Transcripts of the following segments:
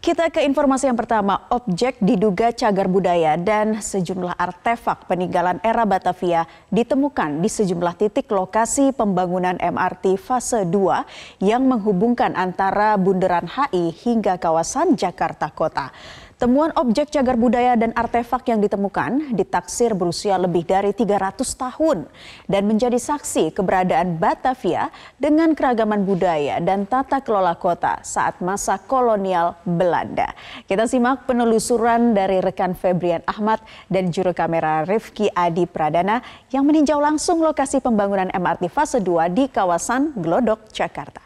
Kita ke informasi yang pertama, objek diduga cagar budaya dan sejumlah artefak peninggalan era Batavia ditemukan di sejumlah titik lokasi pembangunan MRT fase 2 yang menghubungkan antara Bundaran HI hingga kawasan Jakarta Kota. Temuan objek cagar budaya dan artefak yang ditemukan ditaksir berusia lebih dari 300 tahun dan menjadi saksi keberadaan Batavia dengan keragaman budaya dan tata kelola kota saat masa kolonial Belanda. Kita simak penelusuran dari rekan Febrian Ahmad dan juru kamera Rifki Adi Pradana yang meninjau langsung lokasi pembangunan MRT fase 2 di kawasan Glodok, Jakarta.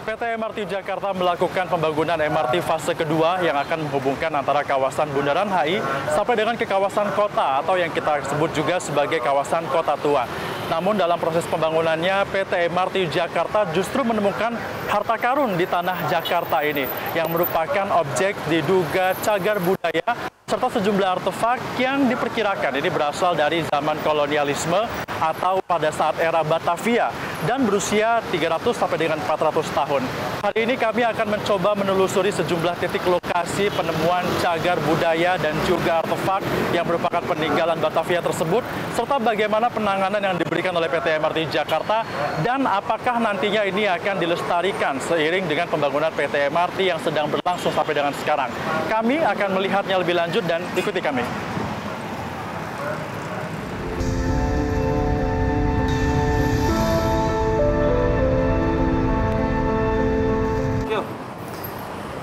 PT MRT Jakarta melakukan pembangunan MRT fase kedua yang akan menghubungkan antara kawasan Bundaran HI sampai dengan ke kawasan kota atau yang kita sebut juga sebagai kawasan Kota Tua. Namun dalam proses pembangunannya PT MRT Jakarta justru menemukan harta karun di tanah Jakarta ini yang merupakan objek diduga cagar budaya serta sejumlah artefak yang diperkirakan ini berasal dari zaman kolonialisme atau pada saat era Batavia dan berusia 300 sampai dengan 400 tahun. Hari ini kami akan mencoba menelusuri sejumlah titik lokasi penemuan cagar budaya dan juga artefak yang merupakan peninggalan Batavia tersebut, serta bagaimana penanganan yang diberikan oleh PT MRT Jakarta dan apakah nantinya ini akan dilestarikan seiring dengan pembangunan PT MRT yang sedang berlangsung sampai dengan sekarang. Kami akan melihatnya lebih lanjut dan ikuti kami.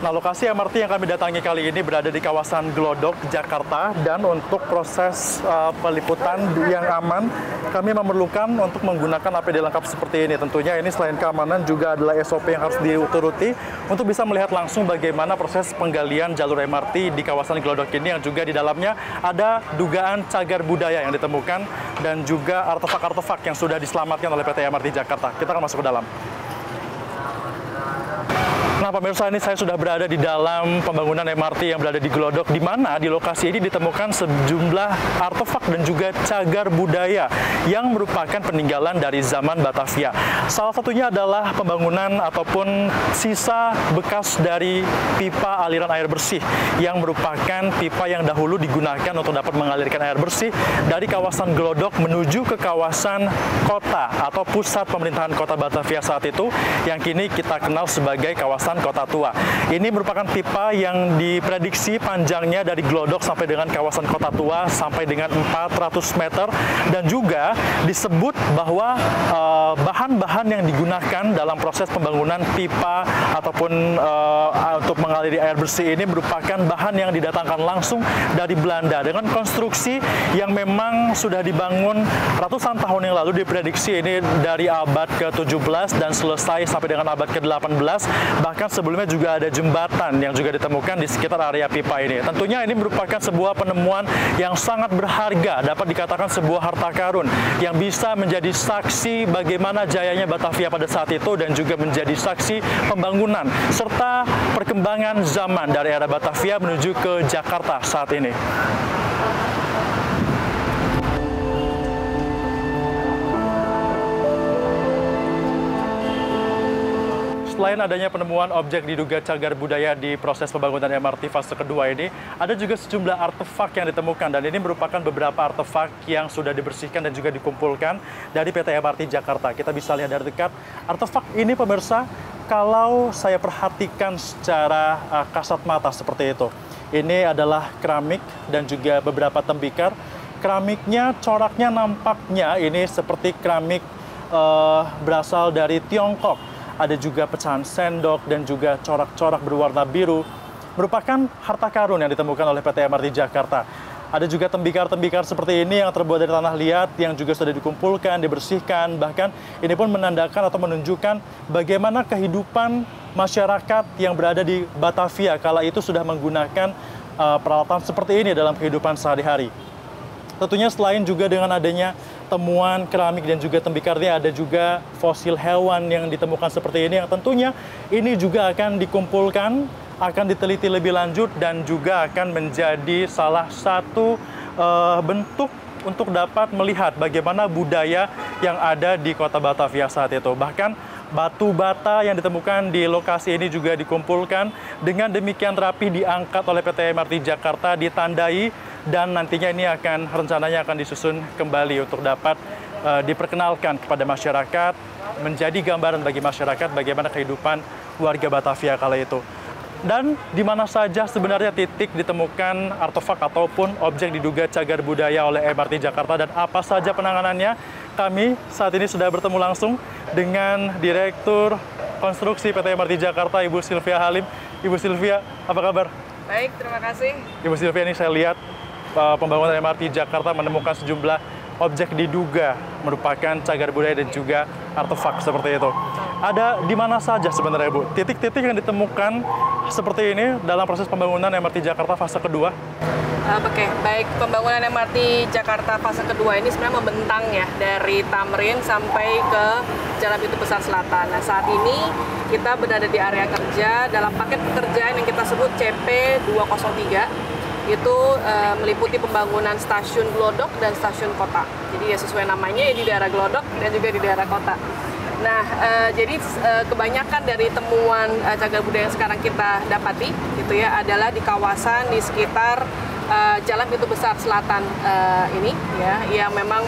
Nah, lokasi MRT yang kami datangi kali ini berada di kawasan Glodok, Jakarta. Dan untuk proses peliputan yang aman, kami memerlukan untuk menggunakan APD lengkap seperti ini. Tentunya ini selain keamanan juga adalah SOP yang harus dituruti untuk bisa melihat langsung bagaimana proses penggalian jalur MRT di kawasan Glodok ini, yang juga di dalamnya ada dugaan cagar budaya yang ditemukan dan juga artefak-artefak yang sudah diselamatkan oleh PT MRT Jakarta. Kita akan masuk ke dalam. Nah, pemirsa, ini saya sudah berada di dalam pembangunan MRT yang berada di Glodok, di mana di lokasi ini ditemukan sejumlah artefak dan juga cagar budaya yang merupakan peninggalan dari zaman Batavia. Salah satunya adalah pembangunan ataupun sisa bekas dari pipa aliran air bersih yang merupakan pipa yang dahulu digunakan untuk dapat mengalirkan air bersih dari kawasan Glodok menuju ke kawasan kota atau pusat pemerintahan kota Batavia saat itu, yang kini kita kenal sebagai kawasan Kota Tua. Ini merupakan pipa yang diprediksi panjangnya dari Glodok sampai dengan kawasan Kota Tua sampai dengan 400 meter, dan juga disebut bahwa bahan-bahan yang digunakan dalam proses pembangunan pipa ataupun untuk mengaliri air bersih ini merupakan bahan yang didatangkan langsung dari Belanda dengan konstruksi yang memang sudah dibangun ratusan tahun yang lalu. Diprediksi ini dari abad ke-17 dan selesai sampai dengan abad ke-18. Bahkan sebelumnya juga ada jembatan yang juga ditemukan di sekitar area pipa ini. Tentunya ini merupakan sebuah penemuan yang sangat berharga, dapat dikatakan sebuah harta karun yang bisa menjadi saksi bagaimana jayanya Batavia pada saat itu dan juga menjadi saksi pembangunan serta perkembangan zaman dari era Batavia menuju ke Jakarta saat ini. Selain adanya penemuan objek diduga cagar budaya di proses pembangunan MRT fase kedua ini, ada juga sejumlah artefak yang ditemukan, dan ini merupakan beberapa artefak yang sudah dibersihkan dan juga dikumpulkan dari PT MRT Jakarta. Kita bisa lihat dari dekat artefak ini, pemirsa, kalau saya perhatikan secara kasat mata seperti itu. Ini adalah keramik dan juga beberapa tembikar. Keramiknya, coraknya nampaknya ini seperti keramik berasal dari Tiongkok. Ada juga pecahan sendok dan juga corak-corak berwarna biru. Merupakan harta karun yang ditemukan oleh PT MRT Jakarta. Ada juga tembikar-tembikar seperti ini yang terbuat dari tanah liat yang juga sudah dikumpulkan, dibersihkan. Bahkan ini pun menandakan atau menunjukkan bagaimana kehidupan masyarakat yang berada di Batavia kala itu sudah menggunakan peralatan seperti ini dalam kehidupan sehari-hari. Tentunya selain juga dengan adanya temuan keramik dan juga tembikarnya, ada juga fosil hewan yang ditemukan seperti ini, yang tentunya ini juga akan dikumpulkan, akan diteliti lebih lanjut, dan juga akan menjadi salah satu bentuk untuk dapat melihat bagaimana budaya yang ada di kota Batavia saat itu. Bahkan batu bata yang ditemukan di lokasi ini juga dikumpulkan dengan demikian rapi, diangkat oleh PT MRT Jakarta, ditandai, dan nantinya ini rencananya akan disusun kembali untuk dapat diperkenalkan kepada masyarakat, menjadi gambaran bagi masyarakat bagaimana kehidupan warga Batavia kala itu. Dan di mana saja sebenarnya titik ditemukan artefak ataupun objek diduga cagar budaya oleh MRT Jakarta dan apa saja penanganannya, kami saat ini sudah bertemu langsung dengan Direktur Konstruksi PT MRT Jakarta, Ibu Sylvia Halim. Ibu Sylvia, apa kabar? Baik, terima kasih. Ibu Sylvia, ini saya lihat pembangunan MRT Jakarta menemukan sejumlah objek diduga merupakan cagar budaya dan juga artefak seperti itu. Ada di mana saja sebenarnya, Bu? Titik-titik yang ditemukan seperti ini dalam proses pembangunan MRT Jakarta fase kedua? Oke, baik. Pembangunan MRT Jakarta fase kedua ini sebenarnya membentang ya, dari Tamrin sampai ke Jalan Pintu Besar Selatan. Nah, saat ini kita berada di area kerja dalam paket pekerjaan yang kita sebut CP203. Itu meliputi pembangunan stasiun Glodok dan stasiun kota. Jadi ya sesuai namanya ya, di daerah Glodok dan juga di daerah kota. Nah, jadi kebanyakan dari temuan cagar budaya yang sekarang kita dapati gitu ya adalah di kawasan di sekitar Jalan Pintu Besar Selatan ini ya, yang memang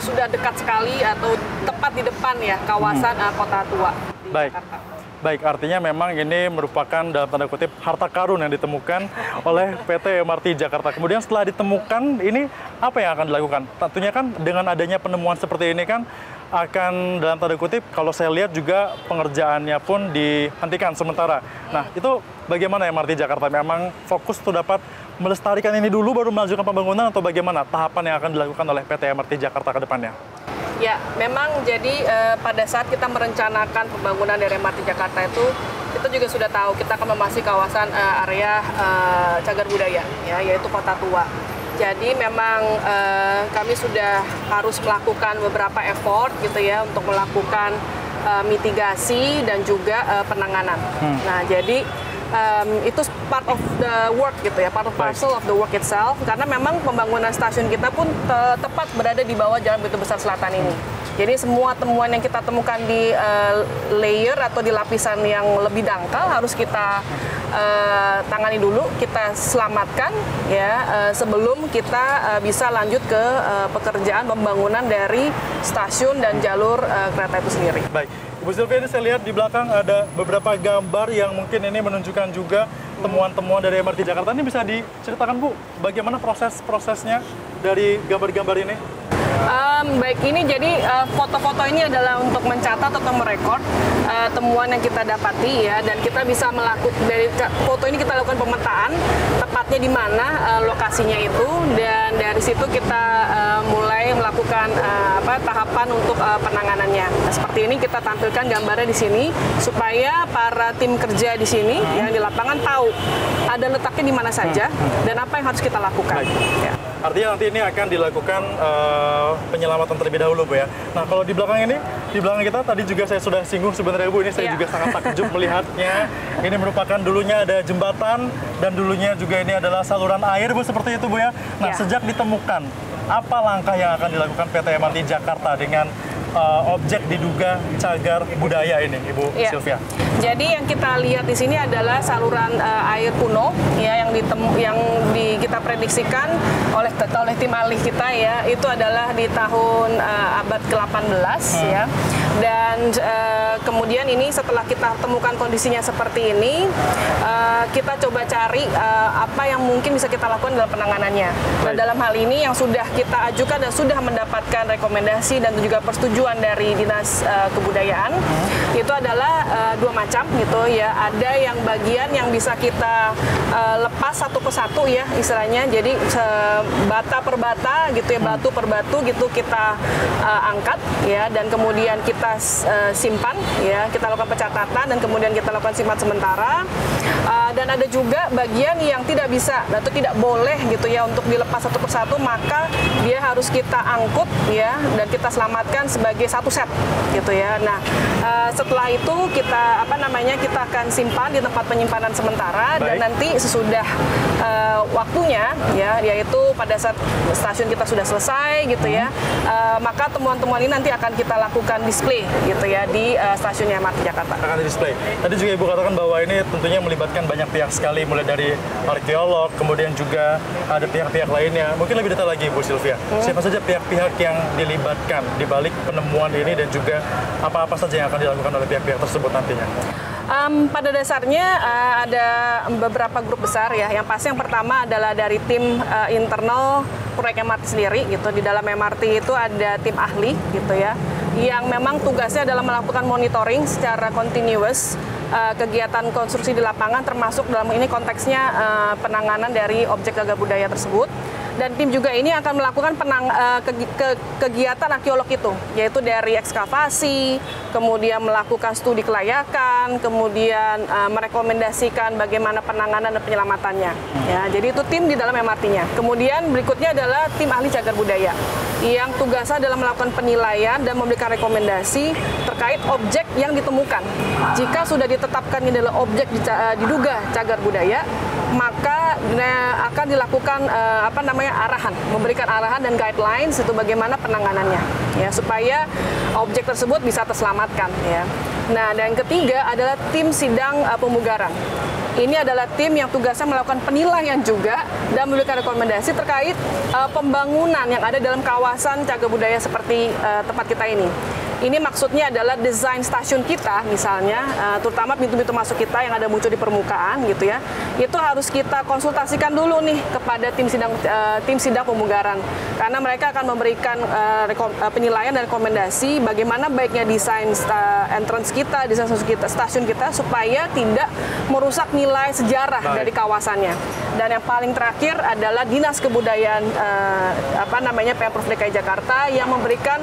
sudah dekat sekali atau tepat di depan ya kawasan Kota Tua di Jakarta. Baik, artinya memang ini merupakan dalam tanda kutip harta karun yang ditemukan oleh PT MRT Jakarta. Kemudian setelah ditemukan, ini apa yang akan dilakukan? Tentunya kan dengan adanya penemuan seperti ini kan akan dalam tanda kutip, kalau saya lihat juga pengerjaannya pun dihentikan sementara. Nah, itu bagaimana MRT Jakarta? Memang fokus untuk dapat melestarikan ini dulu baru melanjutkan pembangunan atau bagaimana tahapan yang akan dilakukan oleh PT MRT Jakarta ke depannya? Ya, memang jadi pada saat kita merencanakan pembangunan dari MRT Jakarta itu, kita juga sudah tahu kita akan memasuki kawasan area cagar budaya, ya, yaitu Kota Tua. Jadi memang kami sudah harus melakukan beberapa effort gitu ya untuk melakukan mitigasi dan juga penanganan. Nah, jadi itu part of the work gitu ya, part of parcel of the work itself, karena memang pembangunan stasiun kita pun tepat berada di bawah Jalan Pintu Besar Selatan ini. Jadi semua temuan yang kita temukan di layer atau di lapisan yang lebih dangkal harus kita tangani dulu, kita selamatkan ya sebelum kita bisa lanjut ke pekerjaan pembangunan dari stasiun dan jalur kereta itu sendiri. Baik. Bu Sylvia, ini saya lihat di belakang ada beberapa gambar yang mungkin ini menunjukkan juga temuan-temuan dari MRT Jakarta. Ini bisa diceritakan, Bu, bagaimana prosesnya dari gambar-gambar ini? Baik, ini jadi foto-foto ini adalah untuk mencatat atau merekod temuan yang kita dapati ya, dan kita bisa melakukan dari foto ini kita lakukan pemetaan tepatnya di mana lokasinya itu, dan dari situ kita mulai melakukan tahapan untuk penanganannya. Nah, seperti ini kita tampilkan gambarnya di sini supaya para tim kerja di sini yang di lapangan tahu ada letaknya di mana saja dan apa yang harus kita lakukan. Ya. Artinya nanti ini akan dilakukan penyelamatan terlebih dahulu, Bu ya. Nah, kalau di belakang ini, di belakang kita tadi juga saya sudah singgung sebenarnya, Bu, ini saya juga sangat takjub melihatnya. Ini merupakan dulunya ada jembatan dan dulunya juga ini adalah saluran air, Bu, seperti itu, Bu ya. Nah, sejak ditemukan, apa langkah yang akan dilakukan PT MRT Jakarta dengan objek diduga cagar budaya ini, Ibu Sylvia? Jadi yang kita lihat di sini adalah saluran air kuno ya yang kita prediksikan oleh tim ahli kita ya, itu adalah di tahun abad ke-18 ya. Dan kemudian ini setelah kita temukan kondisinya seperti ini, kita coba cari apa yang mungkin bisa kita lakukan dalam penanganannya. Nah, dalam hal ini yang sudah kita ajukan dan sudah mendapatkan rekomendasi dan juga persetujuan dari Dinas Kebudayaan, itu adalah dua macam gitu ya. Ada yang bagian yang bisa kita lepas satu persatu ya istilahnya, jadi bata per bata gitu ya, batu per batu gitu kita angkat ya, dan kemudian kita simpan ya, kita lakukan pencatatan dan kemudian kita lakukan simpan sementara. Dan ada juga bagian yang tidak bisa atau tidak boleh gitu ya untuk dilepas satu persatu, maka dia harus kita angkut ya dan kita selamatkan sebagai satu set gitu ya. Nah, setelah itu kita kita akan simpan di tempat penyimpanan sementara. Baik. Dan nanti sesudah waktunya, ya, yaitu pada saat stasiun kita sudah selesai gitu ya, maka temuan-temuan ini nanti akan kita lakukan display gitu ya di stasiun MRT Jakarta. Akan di display. Tadi juga Ibu katakan bahwa ini tentunya melibatkan banyak pihak sekali, mulai dari arkeolog, kemudian juga ada pihak-pihak lainnya. Mungkin lebih detail lagi, Bu Sylvia. Siapa saja pihak-pihak yang dilibatkan di balik penemuan ini dan juga apa-apa saja yang akan dilakukan oleh pihak-pihak tersebut nantinya? Pada dasarnya ada beberapa grup besar ya. Yang pasti yang pertama adalah dari tim internal proyek MRT sendiri gitu. Di dalam MRT itu ada tim ahli gitu ya, yang memang tugasnya adalah melakukan monitoring secara continuous kegiatan konstruksi di lapangan, termasuk dalam ini konteksnya penanganan dari objek cagar budaya tersebut. Dan tim juga ini akan melakukan kegiatan arkeolog itu, yaitu dari ekskavasi, kemudian melakukan studi kelayakan, kemudian merekomendasikan bagaimana penanganan dan penyelamatannya. Ya, jadi itu tim di dalam MRT-nya. Kemudian berikutnya adalah tim ahli cagar budaya, yang tugasnya adalah melakukan penilaian dan memberikan rekomendasi terkait objek yang ditemukan. Jika sudah ditetapkan ini adalah objek diduga cagar budaya, maka akan dilakukan arahan, memberikan arahan dan guidelines itu bagaimana penanganannya, ya, supaya objek tersebut bisa terselamatkan, ya. Nah, dan yang ketiga adalah tim sidang pemugaran. Ini adalah tim yang tugasnya melakukan penilaian juga dan memberikan rekomendasi terkait pembangunan yang ada dalam kawasan cagar budaya seperti tempat kita ini. Ini maksudnya adalah desain stasiun kita misalnya, terutama pintu-pintu masuk kita yang ada muncul di permukaan gitu ya. Itu harus kita konsultasikan dulu nih kepada tim sidang pemugaran. Karena mereka akan memberikan penilaian dan rekomendasi bagaimana baiknya desain entrance kita, desain stasiun kita supaya tidak merusak nilai sejarah dari kawasannya. Dan yang paling terakhir adalah Dinas Kebudayaan Pemprov DKI Jakarta yang memberikan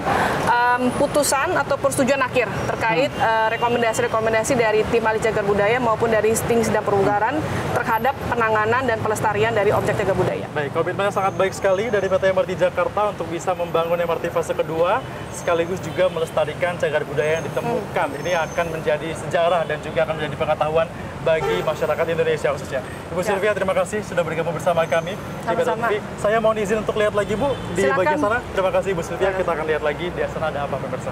putusan atau persetujuan akhir terkait rekomendasi-rekomendasi dari tim ahli cagar budaya maupun dari tim sidang pemugaran terhadap penanganan dan pelestarian dari objek cagar budaya. Baik, komitmennya sangat baik sekali dari PT MRT Jakarta untuk bisa membangun MRT fase kedua sekaligus juga melestarikan cagar budaya yang ditemukan. Ini akan menjadi sejarah dan juga akan menjadi pengetahuan bagi masyarakat Indonesia khususnya. Ibu Sylvia, terima kasih sudah bergabung bersama kami di Sama-sama. TV. Saya mohon izin untuk lihat lagi, Bu, di Silakan. bagian sana. Terima kasih, Ibu Sylvia. Kita akan lihat lagi di sana ada apa, pemirsa.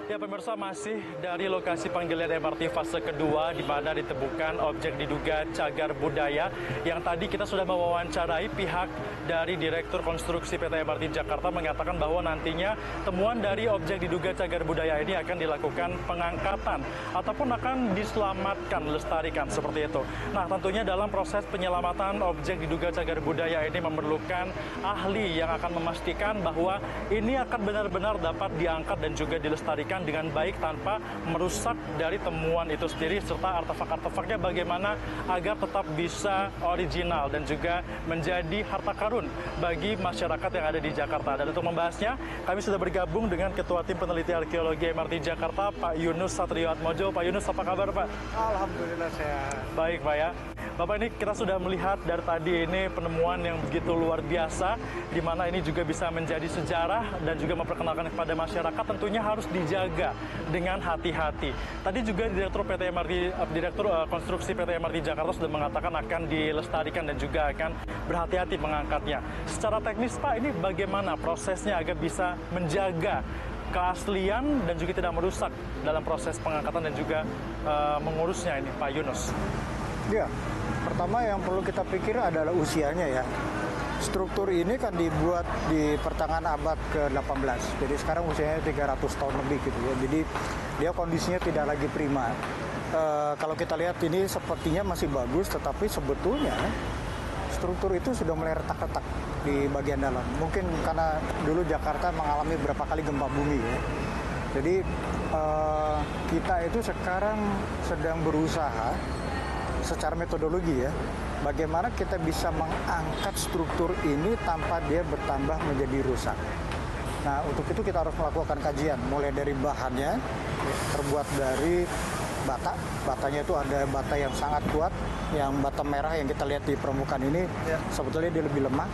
Ya, pemirsa, masih dari lokasi panggilan MRT fase kedua di mana ditemukan objek diduga cagar budaya yang tadi kita sudah mewawancarai pihak dari Direktur Konstruksi PT MRT Jakarta mengatakan bahwa nantinya temuan dari objek diduga cagar budaya ini akan dilakukan pengangkatan ataupun akan diselamatkan, lestarikan seperti itu. Nah, tentunya dalam proses penyelamatan objek diduga cagar budaya ini memerlukan ahli yang akan memastikan bahwa ini akan benar-benar dapat diangkat dan juga dilestarikan dengan baik tanpa merusak dari temuan itu sendiri serta artefak-artefaknya bagaimana agar tetap bisa original dan juga menjadi harta karun bagi masyarakat yang ada di Jakarta. Dan untuk membahasnya, kami sudah bergabung dengan Ketua Tim Peneliti Arkeologi MRT Jakarta, Pak Yunus Satriatmojo. Pak Yunus, apa kabar, Pak? Alhamdulillah sehat. Baik, Pak ya. Bapak, ini kita sudah melihat dari tadi ini penemuan yang begitu luar biasa, di mana ini juga bisa menjadi sejarah dan juga memperkenalkan kepada masyarakat tentunya harus dijaga dengan hati-hati. Tadi juga Direktur Konstruksi PT MRT Jakarta sudah mengatakan akan dilestarikan dan juga akan berhati-hati mengangkatnya. Secara teknis, Pak, ini bagaimana prosesnya agar bisa menjaga keaslian dan juga tidak merusak dalam proses pengangkatan dan juga mengurusnya ini, Pak Yunus? Ya, pertama yang perlu kita pikir adalah usianya ya. Struktur ini kan dibuat di pertengahan abad ke-18. Jadi sekarang usianya 300 tahun lebih gitu ya. Jadi dia kondisinya tidak lagi prima. Kalau kita lihat ini sepertinya masih bagus, tetapi sebetulnya struktur itu sudah mulai retak-retak di bagian dalam. Mungkin karena dulu Jakarta mengalami beberapa kali gempa bumi ya. Jadi kita itu sekarang sedang berusaha secara metodologi ya, bagaimana kita bisa mengangkat struktur ini tanpa dia bertambah menjadi rusak. Nah, untuk itu kita harus melakukan kajian, mulai dari bahannya, terbuat dari bata. Batanya itu ada bata yang sangat kuat, yang bata merah yang kita lihat di permukaan ini sebetulnya dia lebih lemah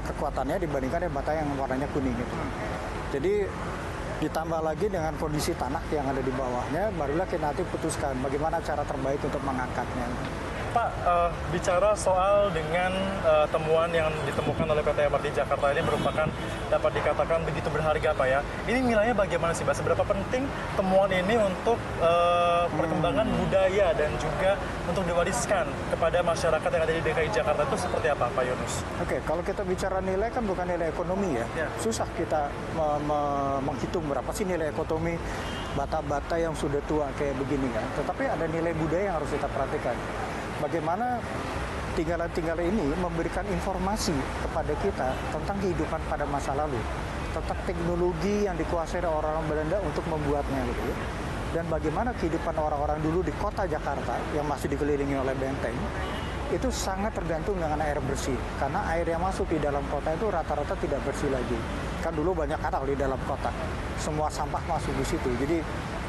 kekuatannya dibandingkan bata yang warnanya kuning gitu. Jadi ditambah lagi dengan kondisi tanah yang ada di bawahnya, barulah kita nanti putuskan bagaimana cara terbaik untuk mengangkatnya. Pak, bicara soal dengan temuan yang ditemukan oleh PT MRT Jakarta ini merupakan dapat dikatakan begitu berharga, Pak ya. Ini nilainya bagaimana sih, Pak? Seberapa penting temuan ini untuk perkembangan budaya dan juga untuk diwariskan kepada masyarakat yang ada di DKI Jakarta itu seperti apa, Pak Yunus? Oke, kalau kita bicara nilai kan bukan nilai ekonomi ya. Susah kita menghitung berapa sih nilai ekonomi bata-bata yang sudah tua kayak begini kan. Tetapi ada nilai budaya yang harus kita perhatikan. Bagaimana tinggalan-tinggalan ini memberikan informasi kepada kita tentang kehidupan pada masa lalu, tentang teknologi yang dikuasai oleh orang Belanda untuk membuatnya gitu ya. Dan bagaimana kehidupan orang-orang dulu di kota Jakarta yang masih dikelilingi oleh benteng itu sangat tergantung dengan air bersih, karena air yang masuk di dalam kota itu rata-rata tidak bersih lagi. Kan dulu banyak kanal di dalam kota, semua sampah masuk di situ, jadi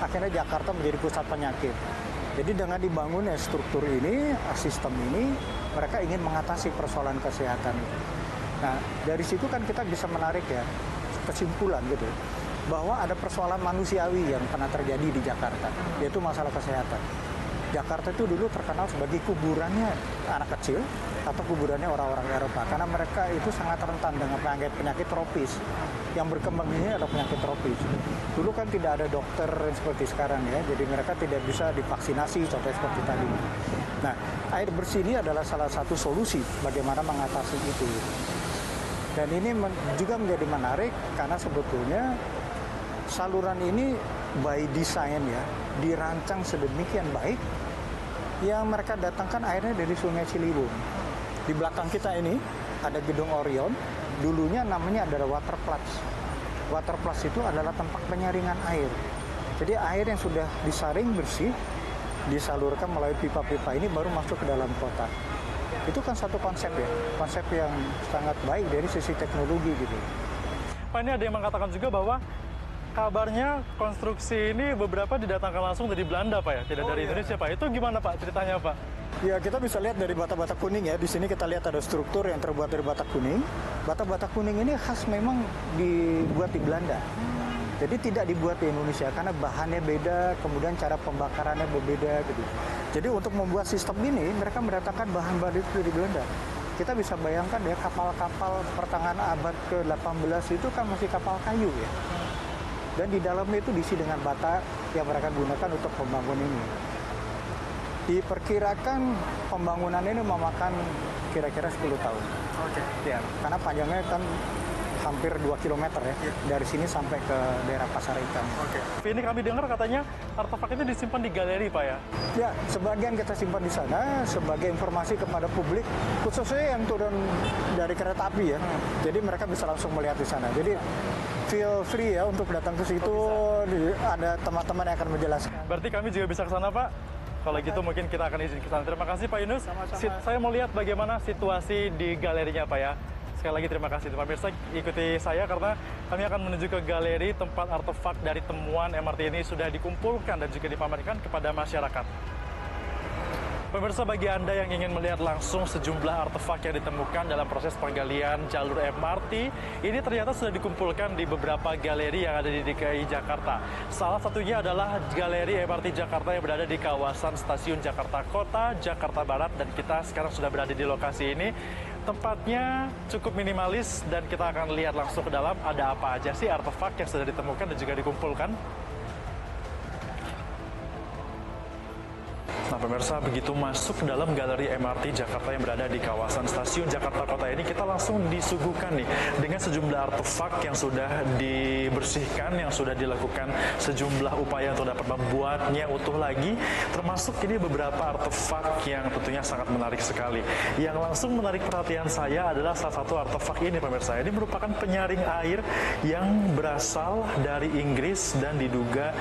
akhirnya Jakarta menjadi pusat penyakit. Jadi dengan dibangunnya struktur ini, sistem ini, mereka ingin mengatasi persoalan kesehatan. Nah, dari situ kan kita bisa menarik ya kesimpulan gitu, bahwa ada persoalan manusiawi yang pernah terjadi di Jakarta, yaitu masalah kesehatan. Jakarta itu dulu terkenal sebagai kuburannya anak kecil atau kuburannya orang-orang Eropa, karena mereka itu sangat rentan dengan penyakit tropis. Yang berkembang ini adalah penyakit tropis. Dulu kan tidak ada dokter seperti sekarang ya, jadi mereka tidak bisa divaksinasi contohnya seperti tadi. Nah, air bersih ini adalah salah satu solusi bagaimana mengatasi itu. Dan ini juga menjadi menarik karena sebetulnya saluran ini by design ya, dirancang sedemikian baik yang mereka datangkan airnya dari Sungai Ciliwung. Di belakang kita ini ada gedung Orion, dulunya namanya adalah Water Plus. Water Plus itu adalah tempat penyaringan air. Jadi air yang sudah disaring bersih, disalurkan melalui pipa-pipa ini baru masuk ke dalam kota. Itu kan satu konsep ya, konsep yang sangat baik dari sisi teknologi gitu. Pak, ini ada yang mengatakan juga bahwa kabarnya konstruksi ini beberapa didatangkan langsung dari Belanda, Pak ya, tidak dari Indonesia, Pak. Itu gimana, Pak, ceritanya, Pak? Ya, kita bisa lihat dari bata-bata kuning ya. Di sini kita lihat ada struktur yang terbuat dari bata kuning. Bata-bata kuning ini khas memang dibuat di Belanda. Jadi tidak dibuat di Indonesia karena bahannya beda, kemudian cara pembakarannya berbeda gitu. Jadi untuk membuat sistem ini mereka mendatangkan bahan-bahan itu dari Belanda. Kita bisa bayangkan ya, kapal-kapal pertengahan abad ke-18 itu kan masih kapal kayu ya. Dan di dalamnya itu diisi dengan bata yang mereka gunakan untuk pembangunan ini. Diperkirakan pembangunan ini memakan kira-kira 10 tahun. Oke. Ya, karena panjangnya kan hampir 2 km ya, dari sini sampai ke daerah Pasar Ikan. Oke. Ini kami dengar katanya artefak itu disimpan di galeri, Pak ya? Ya, sebagian kita simpan di sana sebagai informasi kepada publik, khususnya yang turun dari kereta api ya. Jadi mereka bisa langsung melihat di sana. Jadi feel free ya untuk datang ke situ, ada teman-teman yang akan menjelaskan. Berarti kami juga bisa ke sana, Pak? Kalau gitu mungkin kita akan izin ke sana. Terima kasih, Pak Yunus. Saya mau lihat bagaimana situasi di galerinya, Pak ya. Sekali lagi terima kasih. Pemirsa, ikuti saya karena kami akan menuju ke galeri tempat artefak dari temuan MRT ini sudah dikumpulkan dan juga dipamerkan kepada masyarakat. Pemirsa, bagi Anda yang ingin melihat langsung sejumlah artefak yang ditemukan dalam proses penggalian jalur MRT, ini ternyata sudah dikumpulkan di beberapa galeri yang ada di DKI Jakarta. Salah satunya adalah Galeri MRT Jakarta yang berada di kawasan Stasiun Jakarta Kota, Jakarta Barat, dan kita sekarang sudah berada di lokasi ini. Tempatnya cukup minimalis dan kita akan lihat langsung ke dalam ada apa aja sih artefak yang sudah ditemukan dan juga dikumpulkan. Nah, pemirsa, begitu masuk ke dalam Galeri MRT Jakarta yang berada di kawasan Stasiun Jakarta Kota ini, kita langsung disuguhkan nih dengan sejumlah artefak yang sudah dibersihkan, yang sudah dilakukan sejumlah upaya untuk dapat membuatnya utuh lagi, termasuk ini beberapa artefak yang tentunya sangat menarik sekali. Yang langsung menarik perhatian saya adalah salah satu artefak ini, pemirsa. Ini merupakan penyaring air yang berasal dari Inggris dan diduga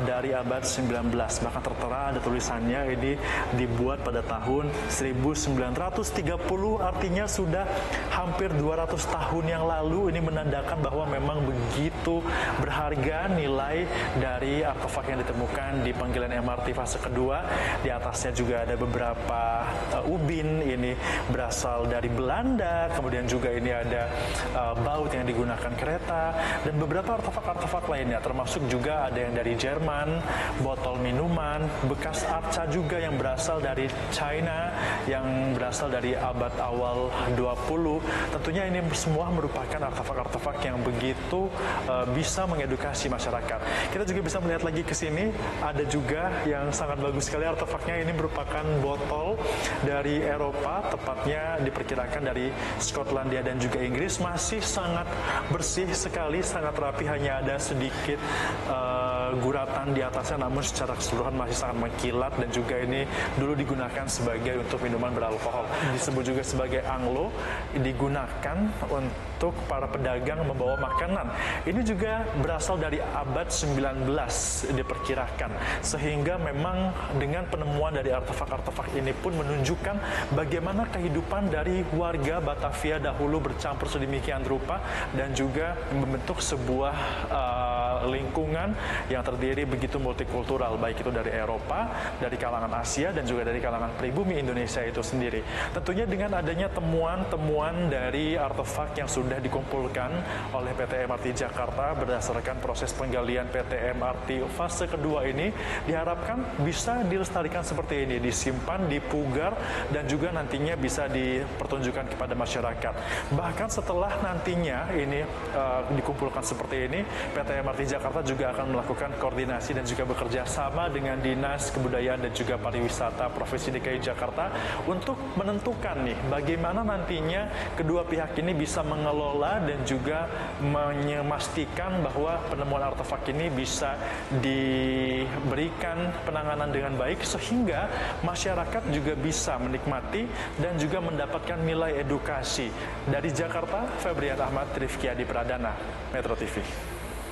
dari abad 19. Bahkan tertera ada tulisannya ini dibuat pada tahun 1930, artinya sudah hampir 200 tahun yang lalu. Ini menandakan bahwa memang begitu berharga nilai dari artefak yang ditemukan di Penggilan MRT fase kedua. Di atasnya juga ada beberapa ubin, ini berasal dari Belanda, kemudian juga ini ada baut yang digunakan kereta, dan beberapa artefak-artefak lainnya, termasuk juga ada yang dari Jerman, botol minuman, bekas arca juga yang berasal dari China, yang berasal dari abad awal 20. Tentunya ini semua merupakan artefak-artefak yang begitu bisa mengedukasi masyarakat. Kita juga bisa melihat lagi ke sini, ada juga yang sangat bagus sekali artefaknya. Ini merupakan botol dari Eropa, tepatnya diperkirakan dari Skotlandia dan juga Inggris. Masih sangat bersih sekali, sangat rapi, hanya ada sedikit guratan di atasnya, namun secara keseluruhan masih sangat mengkilat, dan juga ini dulu digunakan sebagai untuk minuman beralkohol. Disebut juga sebagai anglo, digunakan untuk para pedagang membawa makanan. Ini juga berasal dari abad 19 diperkirakan, sehingga memang dengan penemuan dari artefak-artefak ini pun menunjukkan bagaimana kehidupan dari warga Batavia dahulu bercampur sedemikian rupa, dan juga membentuk sebuah lingkungan yang terdiri begitu multikultural, baik itu dari Eropa, dari kalangan Asia, dan juga dari kalangan pribumi Indonesia itu sendiri. Tentunya dengan adanya temuan-temuan dari artefak yang sudah dikumpulkan oleh PT MRT Jakarta berdasarkan proses penggalian PT MRT fase kedua ini, diharapkan bisa dilestarikan seperti ini, disimpan, dipugar, dan juga nantinya bisa dipertunjukkan kepada masyarakat. Bahkan setelah nantinya ini dikumpulkan seperti ini, PT MRT Jakarta juga akan melakukan koordinasi dan juga bekerja sama dengan Dinas Kebudayaan dan juga Pariwisata Provinsi DKI Jakarta untuk menentukan nih bagaimana nantinya kedua pihak ini bisa mengelola dan juga memastikan bahwa penemuan artefak ini bisa diberikan penanganan dengan baik, sehingga masyarakat juga bisa menikmati dan juga mendapatkan nilai edukasi. Dari Jakarta, Febrian Ahmad, Rifki Adi Pradana, Metro TV.